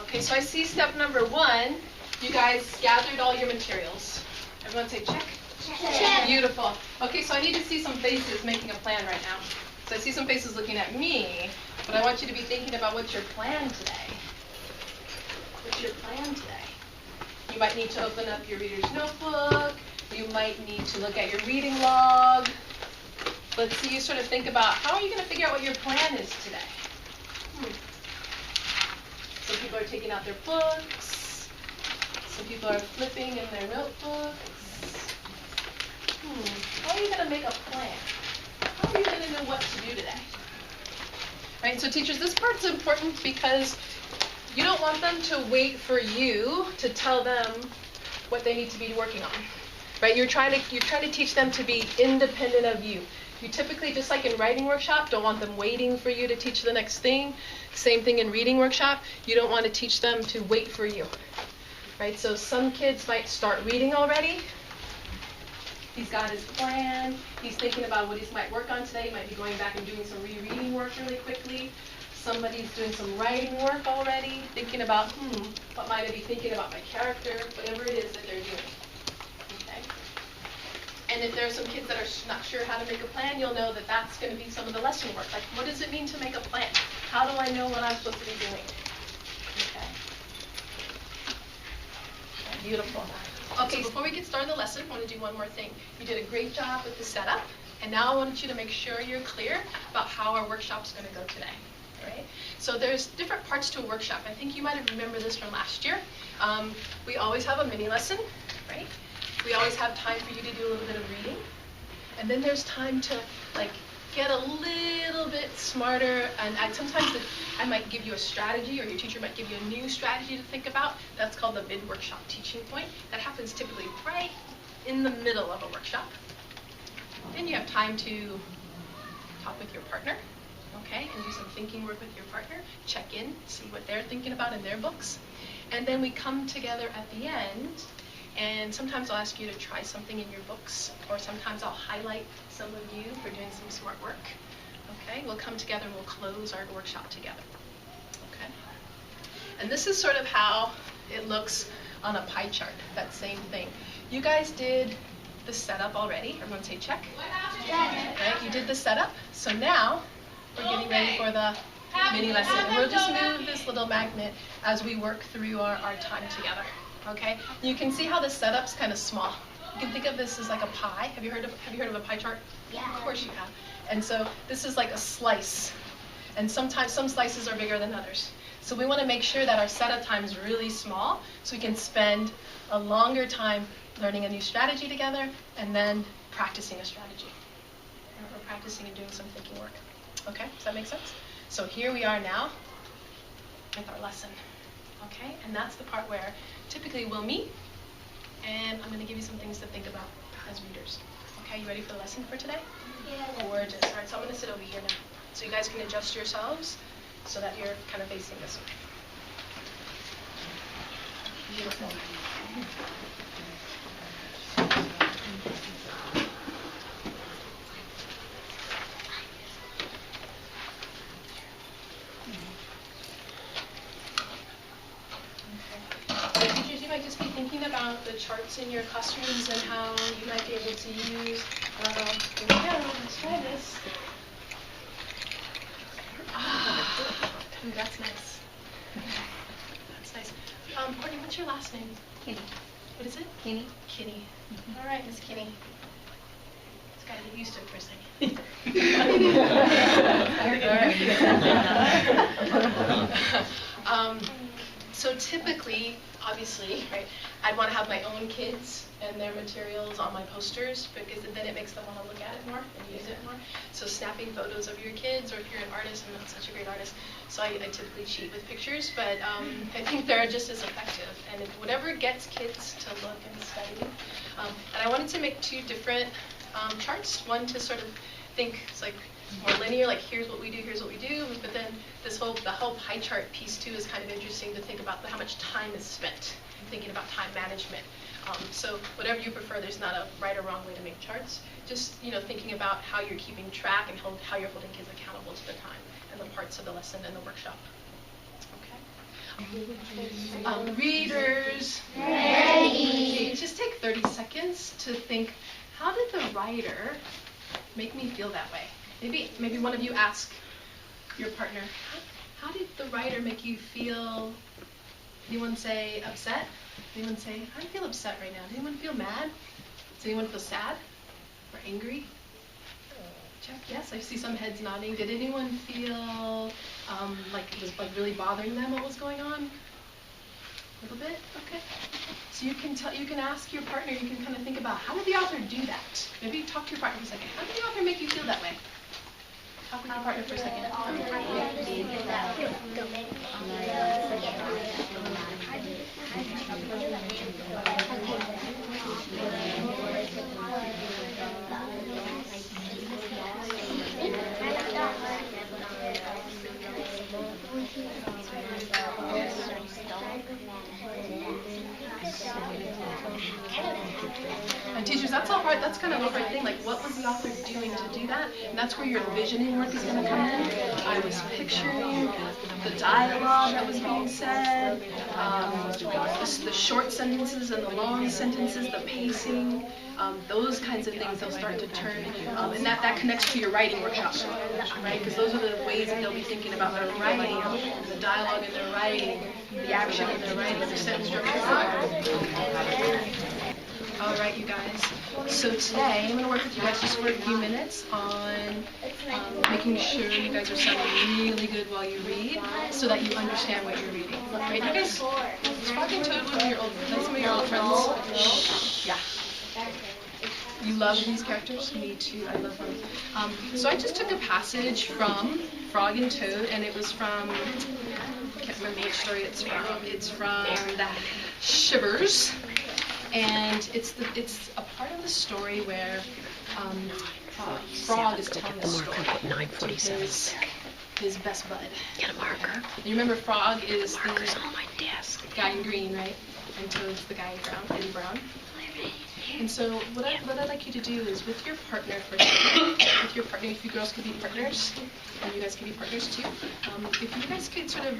Okay, so I see step number 1. You guys gathered all your materials. Everyone say check. Check. Beautiful. Okay, so I need to see some faces making a plan right now. So I see some faces looking at me, but I want you to be thinking about what's your plan today. What's your plan today? You might need to open up your reader's notebook. You might need to look at your reading log. Let's see you sort of think about how are you going to figure out what your plan is today? Some people are taking out their books. Some people are flipping in their notebooks. How are you going to make a plan? How are you going to know what to do today? Right, so teachers, this part's important because you don't want them to wait for you to tell them what they need to be working on. Right? You're trying to teach them to be independent of you. You typically, just like in writing workshop, don't want them waiting for you to teach the next thing. Same thing in reading workshop. You don't want to teach them to wait for you. Right? So some kids might start reading already. He's got his plan. He's thinking about what he might work on today. He might be going back and doing some rereading work really quickly. Somebody's doing some writing work already, thinking about, what might I be thinking about my character, whatever it is that they're doing. Okay? And if there are some kids that are not sure how to make a plan, you'll know that that's going to be some of the lesson work. Like, what does it mean to make a plan? How do I know what I'm supposed to be doing? Okay. Beautiful. Okay, before we get started on the lesson, I want to do one more thing. You did a great job with the setup, and now I want you to make sure you're clear about how our workshop's going to go today. Right? So there's different parts to a workshop. I think you might have remembered this from last year. We always have a mini lesson, right? We always have time for you to do a little bit of reading. And then there's time to get a little bit smarter. And sometimes I might give you a strategy, or your teacher might give you a new strategy to think about. That's called the mid-workshop teaching point. That happens typically right in the middle of a workshop. Then you have time to talk with your partner. Okay, and do some thinking work with your partner, check in, see what they're thinking about in their books. And then we come together at the end, and sometimes I'll ask you to try something in your books, or sometimes I'll highlight some of you for doing some smart work. Okay, we'll come together and we'll close our workshop together. Okay, and this is sort of how it looks on a pie chart, that same thing. You guys did the setup already. Everyone say check. Right, you did the setup, so now we're getting ready for the mini lesson. And we'll just move this little magnet as we work through our time together. Okay? You can see how the setup's kind of small. You can think of this as like a pie. Have you heard of a pie chart? Yeah. Of course you have. And so this is like a slice. And sometimes some slices are bigger than others. So we want to make sure that our setup time is really small so we can spend a longer time learning a new strategy together and then practicing a strategy. Or practicing and doing some thinking work. Okay, does that make sense? So here we are now with our lesson. Okay, and that's the part where typically we'll meet, and I'm going to give you some things to think about as readers. Okay, you ready for the lesson for today? Yeah. Gorgeous. All right, so I'm going to sit over here now. So you guys can adjust yourselves so that you're kind of facing this way. Beautiful. Just be thinking about the charts in your classrooms and how you might be able to use, here we go, let's try this. Ooh, that's nice. That's nice. Courtney, what's your last name? Kitty. What is it? Kitty. Kitty. All right, Miss Kitty. Just gotta get used to it for a second. All right. So typically, obviously, right, I'd want to have my own kids and their materials on my posters because then it makes them want to look at it more and use it more. So snapping photos of your kids, or if you're an artist, I'm not such a great artist, so I typically cheat with pictures, but I think they're just as effective. And whatever gets kids to look and study. And I wanted to make 2 different charts, one to sort of think, it's like more linear, like here's what we do, but then the whole pie chart piece too is kind of interesting to think about how much time is spent thinking about time management. So whatever you prefer, there's not a right or wrong way to make charts. Just thinking about how you're keeping track and how you're holding kids accountable to the time and the parts of the lesson and the workshop. Okay. Readers. Ready. Just take 30 seconds to think, how did the writer make me feel that way? Maybe one of you ask your partner, how did the writer make you feel? Anyone say upset? Anyone say, I feel upset right now? Does anyone feel mad? Does anyone feel sad or angry? Check. Yes, I see some heads nodding. Did anyone feel like it was really bothering them what was going on? A little bit? Okay. So you can ask your partner, you can kind of think about, how did the author do that? Maybe talk to your partner for a second. How did the author make you feel that way? Talk with your partner for a second. And teachers, that's all hard. That's kind of a hard thing. Like, what was the author doing to do that? And that's where your envisioning work is going to come in. I was picturing the dialogue that was being said, the short sentences and the long sentences, the pacing, those kinds of things. They'll start to turn, and that connects to your writing workshop, right? Because those are the ways that they'll be thinking about their writing, the dialogue in their writing, the action in their writing, the sentence structure. All right, you guys. So today, I'm going to work with you guys just for a few minutes on making sure you guys are sounding really good while you read, so that you understand what you're reading. Right? You guys, Frog and Toad, some of your old friends. Yeah. You love these characters? Me too. I love them. So I just took a passage from Frog and Toad, and it was from, I can't remember which story it's from. It's from the Shivers. And it's a part of the story where Frog is telling the story to his best bud. Get a marker. And you remember Frog is the on my desk. Guy in green, right? And Toad's the guy in brown. And so what I'd like you to do is with your partner with your partner, if you girls could be partners, and you guys could be partners too. If you guys could sort of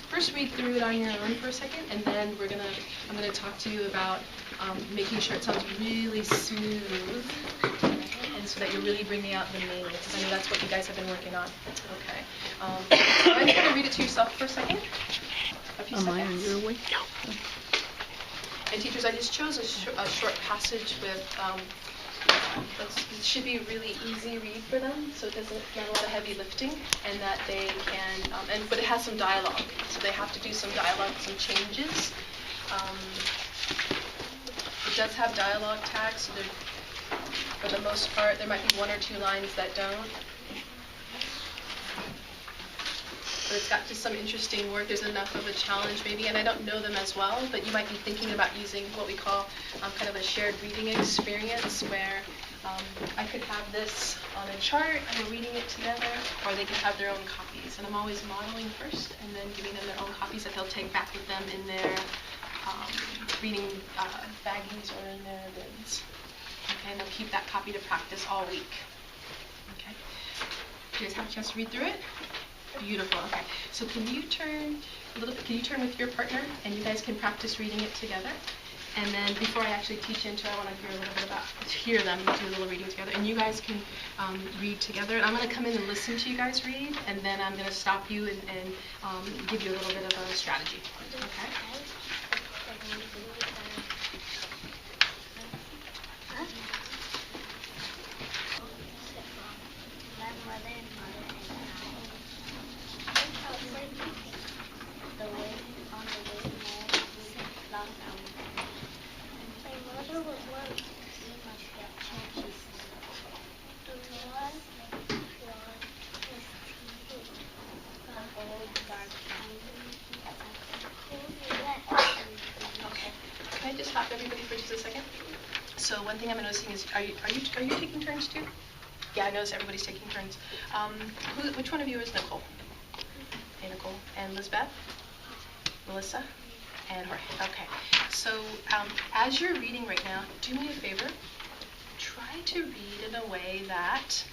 first read through it on your own for a second, and then I'm gonna talk to you about making sure it sounds really smooth, and so that you're really bringing out the meaning, because I know that's what you guys have been working on. Okay. So I'm gonna read it to yourself for a second. A few seconds. Am I on your way? No. And teachers, I just chose a short passage with, it should be a really easy read for them, so it doesn't not a lot of heavy lifting, and that they can, but it has some dialogue, so they have to do some dialogue, some changes. It does have dialogue tags, so for the most part, there might be one or two lines that don't. But it's got just some interesting work. There's enough of a challenge maybe, and I don't know them as well, but you might be thinking about using what we call kind of a shared reading experience, where I could have this on a chart and we're reading it together, or they could have their own copies. And I'm always modeling first and then giving them their own copies that they'll take back with them in their reading baggies or in their bins. Okay, and they'll keep that copy to practice all week. Okay, you guys have a chance to read through it? Beautiful. Okay. So can you turn with your partner, and you guys can practice reading it together. And then before I actually teach into it, I want to hear a little bit hear them do a little reading together. And you guys can read together. And I'm going to come in and listen to you guys read, and then I'm going to stop you and give you a little bit of a strategy. Okay? Can I just stop everybody for just a second? So one thing I'm noticing is, are you taking turns too? Yeah, I notice everybody's taking turns. Which one of you is Nicole? Hey, Nicole. And Lisbeth? Melissa? And Jorge. Okay. So as you're reading right now, do me a favor. Try to read in a way that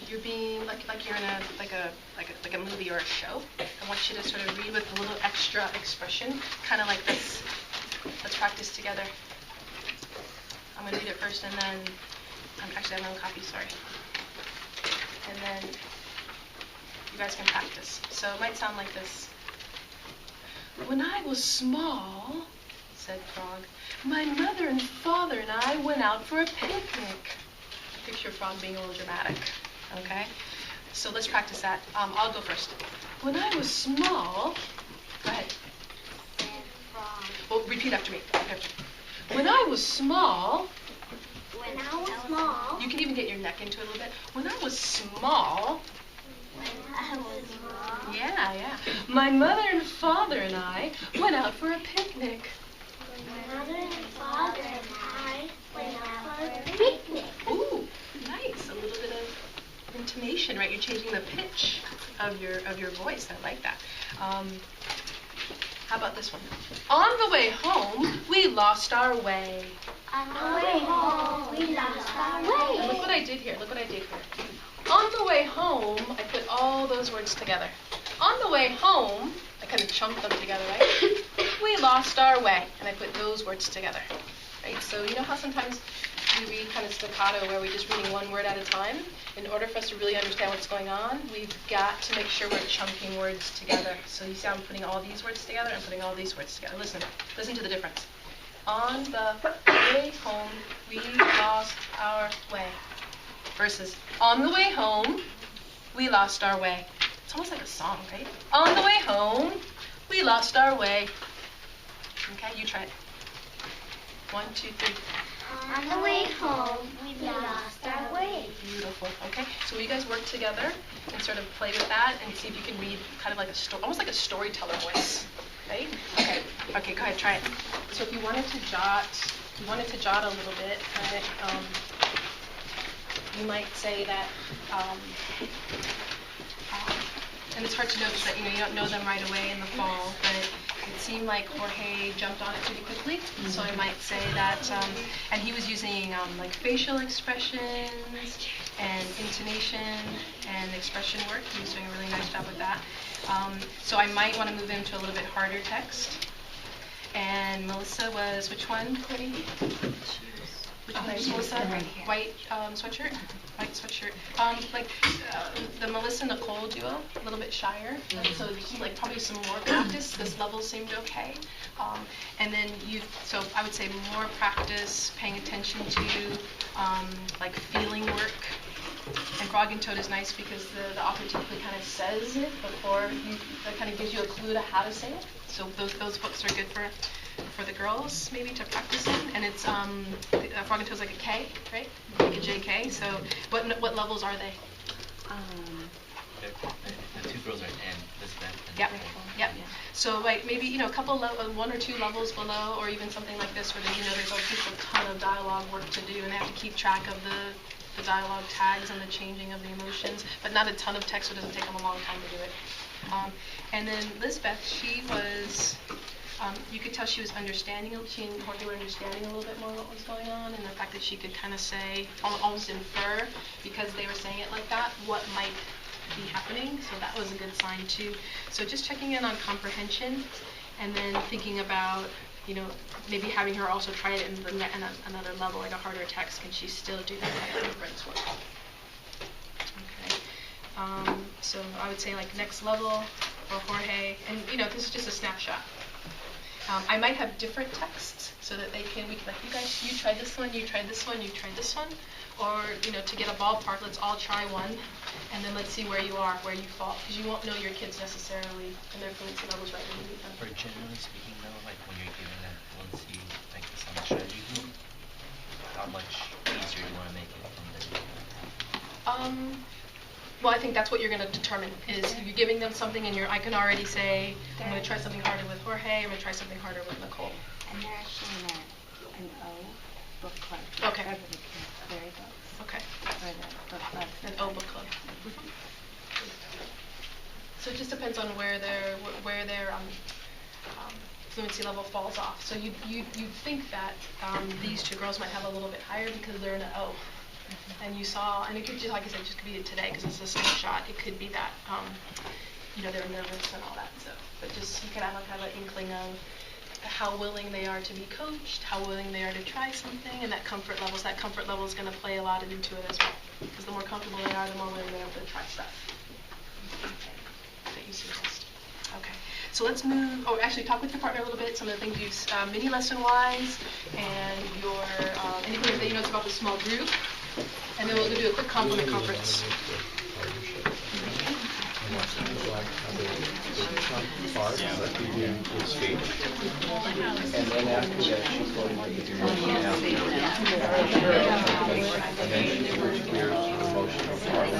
you're being like you're in a movie or a show. I want you to sort of read with a little extra expression, kind of like this. Let's practice together. I'm going to read it first, and then actually I have my own copy. Sorry. And then you guys can practice. So it might sound like this. When I was small, said Frog, my mother and father and I went out for a picnic. Picture Frog being a little dramatic, okay? So let's practice that. I'll go first. When I was small, go ahead. Said Frog. Well, repeat after me. Okay. When I was small. When I was small. You can even get your neck into it a little bit. When I was small. When I was small. Yeah. My mother and father and I went out for a picnic. My mother and father and I went out for a picnic. Ooh, nice. A little bit of intonation, right? You're changing the pitch of your voice. I like that. How about this one? On the way home, we lost our way. On the way home, we lost our way. Look what I did here. On the way home, I put all those words together. On the way home, I kind of chunked them together, right? We lost our way, and I put those words together, right? So you know how sometimes we read kind of staccato where we're just reading one word at a time? In order for us to really understand what's going on, we've got to make sure we're chunking words together. So you see I'm putting all these words together and putting all these words together. Listen to the difference. On the way home, we lost our way. Versus, on the way home, we lost our way. It's almost like a song, right? On the way home, we lost our way. Okay, you try it. 1, 2, 3. On the way home, we lost our way. Beautiful. Okay, so will you guys work together and sort of play with that and see if you can read kind of like a story, almost like a storyteller voice, right? Okay, go ahead, try it. So if you wanted to jot a little bit, right? You might say that, and it's hard to know because that, you don't know them right away in the fall, but it seemed like Jorge jumped on it pretty quickly. Mm-hmm. So I might say that, and he was using like facial expressions and intonation and expression work. He was doing a really nice job with that. So I might want to move into a little bit harder text. And Melissa was, which one, Courtney? Which one is Melissa? White sweatshirt? White sweatshirt. The Melissa Nicole duo, a little bit shyer. And so like probably some more practice. This level seemed okay. And then so I would say more practice, paying attention to like feeling work. And Frog and Toad is nice because the author typically kind of says it before that kind of gives you a clue to how to say it. So those books are good for the girls maybe to practice in. And it's Frog and Toad's like a K, right? Like a JK. So what levels are they? The two girls are N, Elizabeth and Yep. So like maybe a couple 1 or 2 levels below, or even something like this where there's a ton of dialogue work to do, and they have to keep track of the dialogue tags and the changing of the emotions, but not a ton of text, so it doesn't take them a long time to do it. And then Lisbeth, she was, you could tell she was understanding, she and Jorge were understanding a little bit more what was going on, and the fact that she could kind of say, almost infer, because they were saying it like that, what might be happening, so that was a good sign too. So just checking in on comprehension, and then thinking about, maybe having her also try it in another level, like a harder text. Can she still do that kind of inference work? Okay. So I would say like next level for Jorge, and this is just a snapshot. I might have different texts so that we can like, you guys, you tried this one, you tried this one, you tried this one, or to get a ballpark, let's all try one, and then let's see where you are, where you fall, because you won't know your kids necessarily and their fluency levels right when you meet them. For generally speaking, though, like when you're giving that fluency, like this on the strategy group, how much easier do you want to make it from there? Well, I think that's what you're going to determine, is you're giving them something and I can already say, I'm going to try something harder with Jorge, I'm going to try something harder with Nicole. And they're actually an O book club. Okay. Very books. Okay. Or the book club. An O book club. So it just depends on where their fluency level falls off. So you think that these two girls might have a little bit higher because they're in an O. And you saw, and it could just, like I said, just could be today because it's a snapshot. It could be that, they're nervous and all that. So, but just you can have an inkling of how willing they are to be coached, how willing they are to try something, and that comfort level. So that comfort level is going to play a lot into it as well. Because the more comfortable they are, the more willing they are to try stuff. That you suggest. Okay. So let's move, actually talk with your partner a little bit, some of the things you, mini lesson wise, and your, anything that you know about the small group. And then we'll do a quick compliment conference. And then after that, she's going to do emotional and then she switches gears to emotional part.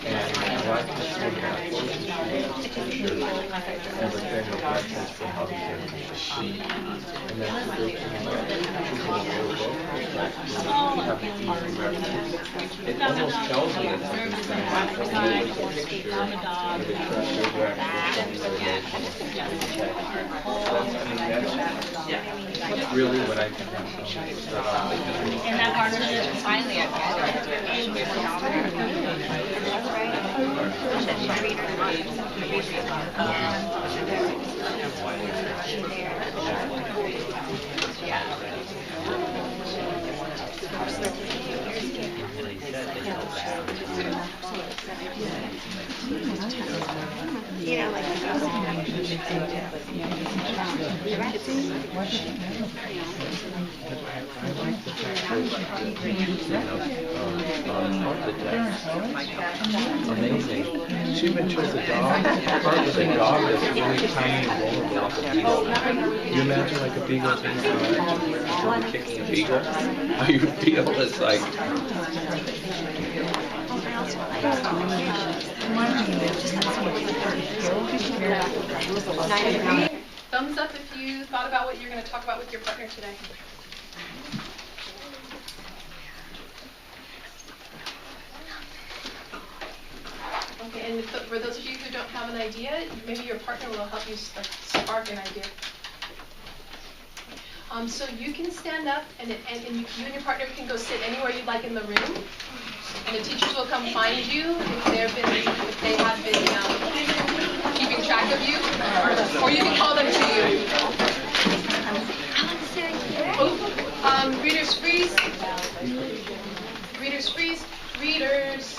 And what is going to happen is she sure everything reflections for how the family should see. And then the third thing is she's going to go have the easy references. It almost tells me it's like it's going to happen. It's a picture with a trusted reference on the relationship. That's really what I can have. And that partnership is finally at Amazing. She even chose a dog. Part was a dog that's really tiny and vulnerable, like a beagle. You imagine like a beagle kicking a beagle? How you feel is like. Thumbs up if you thought about what you're going to talk about with your partner today. Okay, and for those of you who don't have an idea, maybe your partner will help you spark an idea. So you can stand up, and you and your partner can go sit anywhere you'd like in the room, and the teachers will come find you if they have been keeping track of you, or you can call them to you. Readers freeze. Readers freeze. Readers.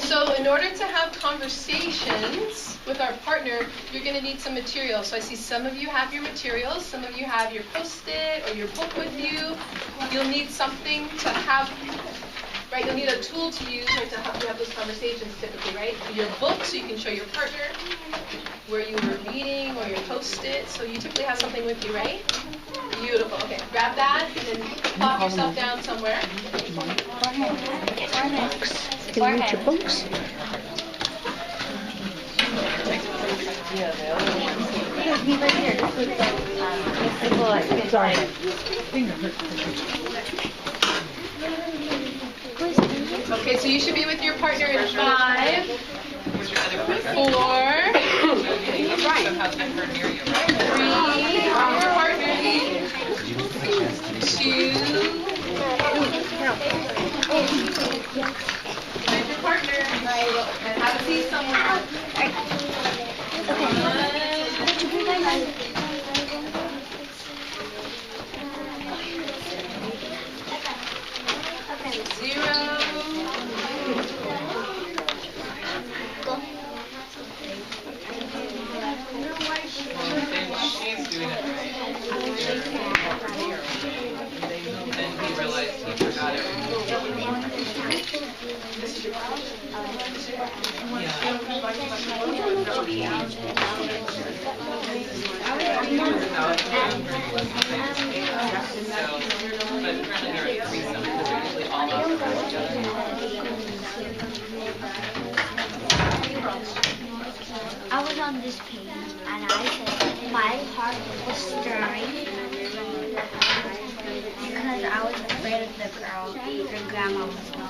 So in order to have conversations with our partner, you're going to need some materials. So I see some of you have your materials, some of you have your Post-it or your book with you. You'll need something to have, right? You'll need a tool to use or to help you have those conversations typically, right? Your book, so you can show your partner where you were reading, or your Post-it. So you typically have something with you, right? Beautiful. Okay, grab that and then plop yourself down somewhere. Can you read your books? Sorry. Okay, so you should be with your partner in 5, 4, 3, your partner, 2, find your partner, and have a seat somewhere. 0. She's doing it right. Then he realized he forgot I was on this page and I said my heart was stirring because I was afraid of the girl your grandma was going.